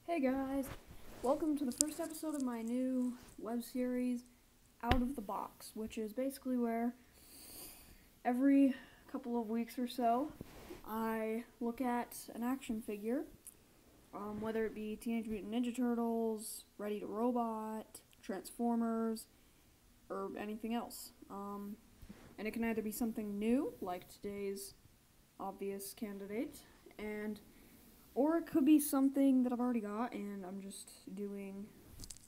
Hey guys, welcome to the first episode of my new web series, Out of the Box, which is basically where every couple of weeks or so I look at an action figure, whether it be Teenage Mutant Ninja Turtles, Ready to Robot, Transformers, or anything else. And it can either be something new, like today's obvious candidate, or it could be something that I've already got and I'm just doing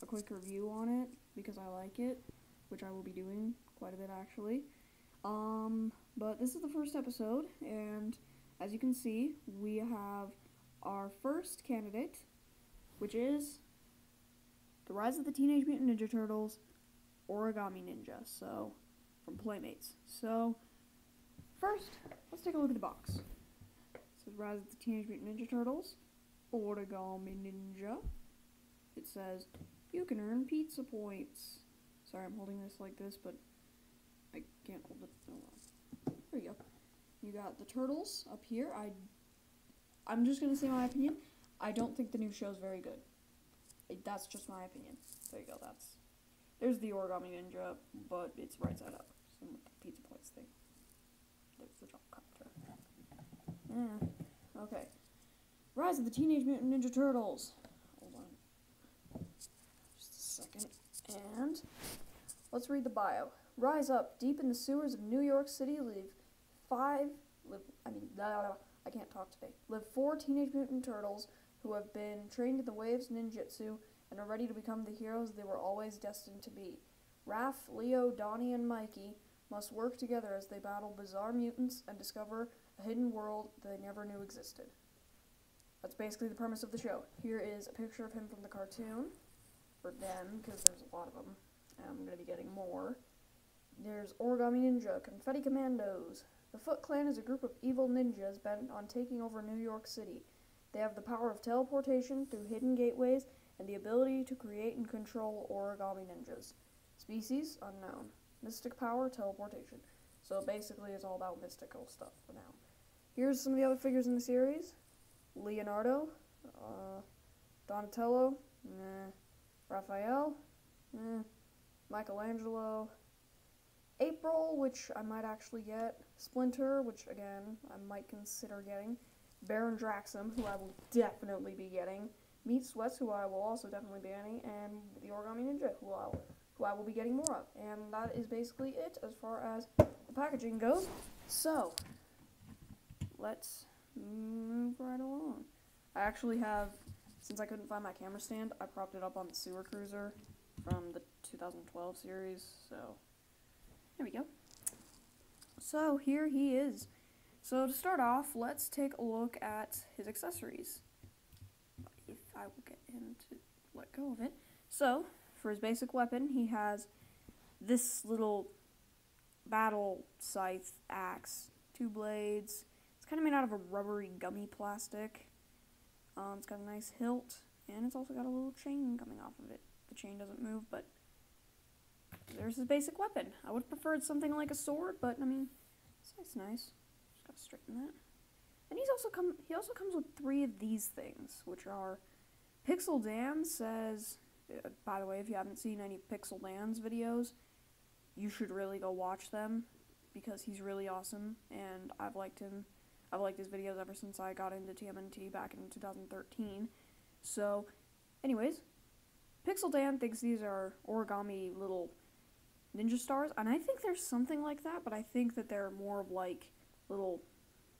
a quick review on it because I like it, which I will be doing quite a bit actually. But this is the first episode, and as you can see, we have our first candidate, which is The Rise of the Teenage Mutant Ninja Turtles Origami Ninja, so from Playmates. So first, let's take a look at the box. It says Rise of the Teenage Mutant Ninja Turtles Origami Ninja. It says you can earn pizza points. Sorry, I'm holding this like this, but I can't hold it. Oh well. There you go. You got the turtles up here. I'm just gonna say my opinion. I don't think the new show's very good. That's just my opinion. There you go. There's the Origami Ninja, but it's right side up. So with the pizza points thing. There's the drop copter. Okay. Rise of the Teenage Mutant Ninja Turtles. Hold on. Just a second. And let's read the bio. Rise up deep in the sewers of New York City, live 4 Teenage Mutant Turtles who have been trained in the waves ninjutsu and are ready to become the heroes they were always destined to be. Raph, Leo, Donnie, and Mikey must work together as they battle bizarre mutants and discover a hidden world they never knew existed. That's basically the premise of the show. Here is a picture of him from the cartoon, or them, because there's a lot of them, and I'm going to be getting more. There's Origami Ninja, Confetti Commandos. The Foot Clan is a group of evil ninjas bent on taking over New York City. They have the power of teleportation through hidden gateways and the ability to create and control origami ninjas. Species, unknown. Mystic power, teleportation. So basically it's all about mystical stuff for now. Here's some of the other figures in the series. Leonardo, Donatello, Raphael, Michelangelo, April, which I might actually get, Splinter, which again I might consider getting, Baron Draxum, who I will definitely be getting, Meat Sweats, who I will also definitely be getting, and the Origami Ninja, who I will be getting more of. And that is basically it as far as the packaging goes. So, let's move right along. I actually have, since I couldn't find my camera stand, I propped it up on the sewer cruiser from the 2012 series, so there we go. So here he is. So to start off, let's take a look at his accessories, if I will get him to let go of it. So, for his basic weapon, he has this little battle scythe axe, 2 blades. It's kind of made out of a rubbery gummy plastic. It's got a nice hilt, and it's also got a little chain coming off of it. The chain doesn't move, but there's his basic weapon. I would have preferred something like a sword, but I mean, it's nice. Just gotta straighten that. And he also comes with 3 of these things, which are Pixel Dan says. By the way, if you haven't seen any Pixel Dan's videos, you should really go watch them because he's really awesome, and I've liked him. I've liked his videos ever since I got into TMNT back in 2013. So, anyways, Pixel Dan thinks these are origami little ninja stars, and I think there's something like that, but I think that they're more of like little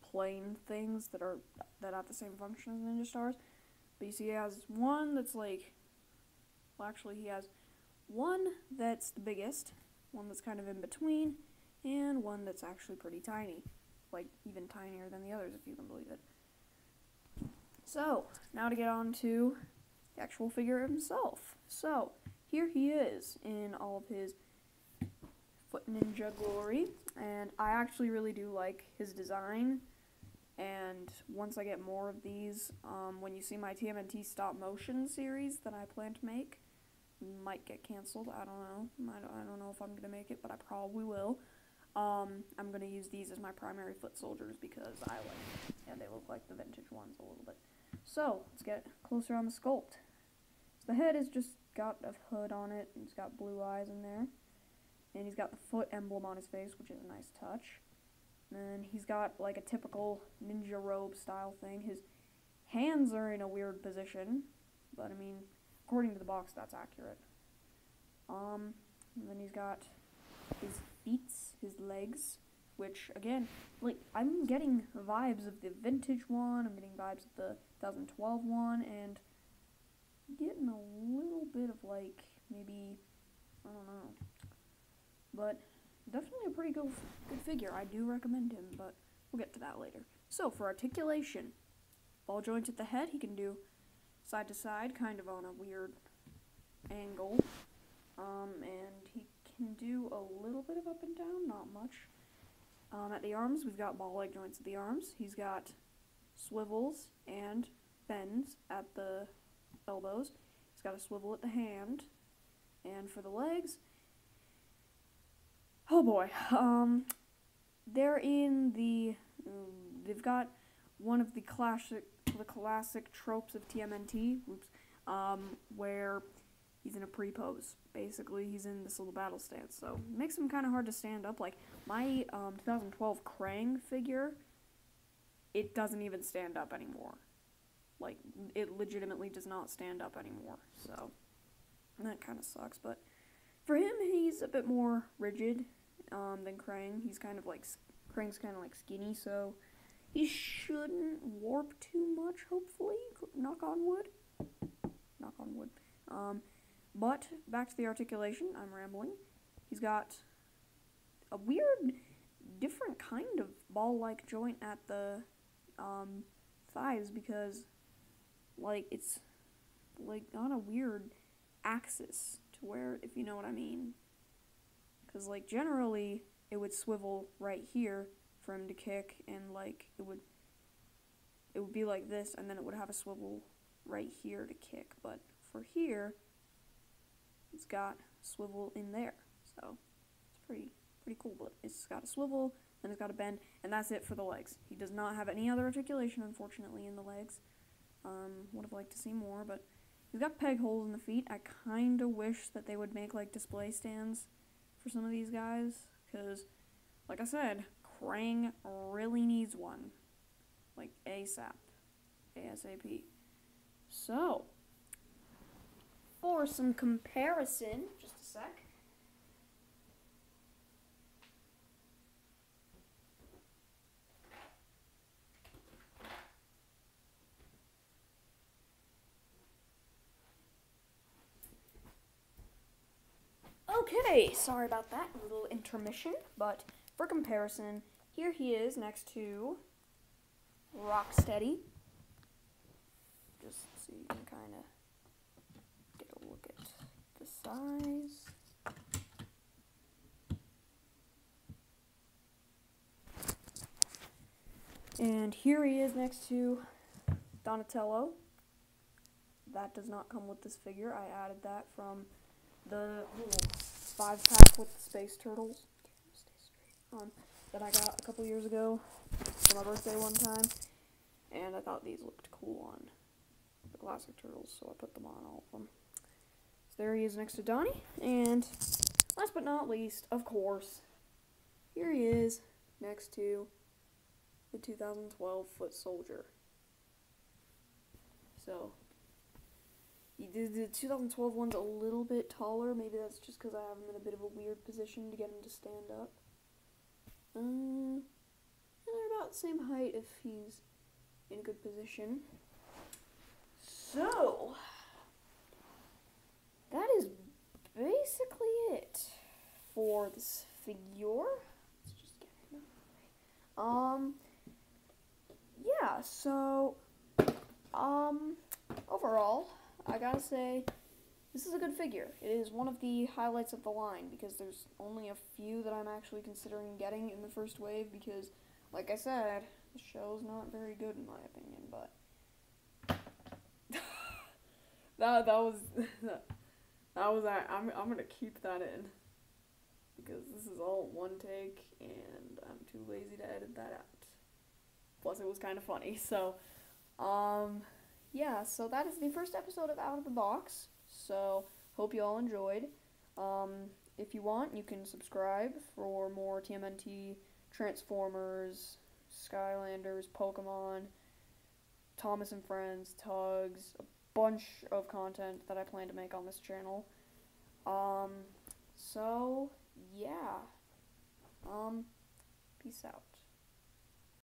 plain things that have the same function as ninja stars. But you see, he has one that's like, well, actually, he has one that's the biggest, one that's kind of in between, and one that's actually pretty tiny. Like, even tinier than the others, if you can believe it. So, now to get on to the actual figure himself. So, here he is in all of his foot ninja glory, and I actually really do like his design. And once I get more of these, when you see my TMNT stop motion series that I plan to make, might get canceled. I don't know. I don't know if I'm gonna make it, but I probably will. I'm gonna use these as my primary foot soldiers because I like them, and they look like the vintage ones a little bit. So, let's get closer on the sculpt. So the head has just got a hood on it, and it's got blue eyes in there. And he's got the foot emblem on his face, which is a nice touch. And he's got like a typical ninja robe style thing. His hands are in a weird position, but I mean, according to the box, that's accurate. And then he's got his feet, his legs, which again, like, I'm getting vibes of the vintage one, I'm getting vibes of the 2012 one, and getting a little bit of like, maybe, I don't know, but definitely a pretty good figure. I do recommend him, but we'll get to that later. So for articulation, ball joints at the head, he can do side to side, kind of on a weird angle, and he can do a little bit of up and down, not much. At the arms, we've got ball-like joints at the arms. He's got swivels and bends at the elbows. He's got a swivel at the hand. And for the legs, oh boy, they're in the, they've got one of the classic tropes of TMNT, where he's in a pre-pose. Basically, he's in this little battle stance, so it makes him kind of hard to stand up. Like, my 2012 Krang figure, it doesn't even stand up anymore. Like, it legitimately does not stand up anymore, so that kind of sucks. But for him, he's a bit more rigid than Krang. He's kind of like, Krang's kind of like skinny, so he shouldn't warp too much, hopefully. Knock on wood. Knock on wood. But back to the articulation, I'm rambling. He's got a weird, different kind of ball-like joint at the thighs, because, like, it's like on a weird axis to where, if you know what I mean. Because, like, generally it would swivel right here for him to kick, and like it would be like this, and then it would have a swivel right here to kick. But for here, it's got swivel in there, so it's pretty cool. But it's got a swivel, then it's got a bend, and that's it for the legs. He does not have any other articulation, unfortunately, in the legs. Would have liked to see more, but he's got peg holes in the feet. I kind of wish that they would make like display stands for some of these guys, because, like I said, Krang really needs one, like ASAP, ASAP. So, for some comparison, just a sec. Okay, sorry about that, a little intermission, but for comparison, here he is next to Rocksteady. Just so you can kind of get a look at the size. And here he is next to Donatello. That does not come with this figure. I added that from the little 5-pack with the space turtles that I got a couple years ago for my birthday one time. And I thought these looked cool on the classic turtles, so I put them on all of them. So there he is next to Donnie. And last but not least, of course, here he is next to the 2012 Foot Soldier. So the 2012 one's a little bit taller. Maybe that's just because I have him in a bit of a weird position to get him to stand up. And they're about the same height if he's in a good position. So, that is basically it for this figure. Let's just get it out of the way. Yeah, so, overall, I gotta say, this is a good figure. It is one of the highlights of the line, because there's only a few that I'm actually considering getting in the first wave, because, like I said, the show's not very good in my opinion, but I'm gonna keep that in, because this is all one take, and I'm too lazy to edit that out. Plus, it was kind of funny, so, yeah, so that is the first episode of Out of the Box. So hope you all enjoyed. If you want, you can subscribe for more TMNT, Transformers, Skylanders, Pokemon, Thomas and Friends, Tugs, a bunch of content that I plan to make on this channel. Um, so yeah. Peace out.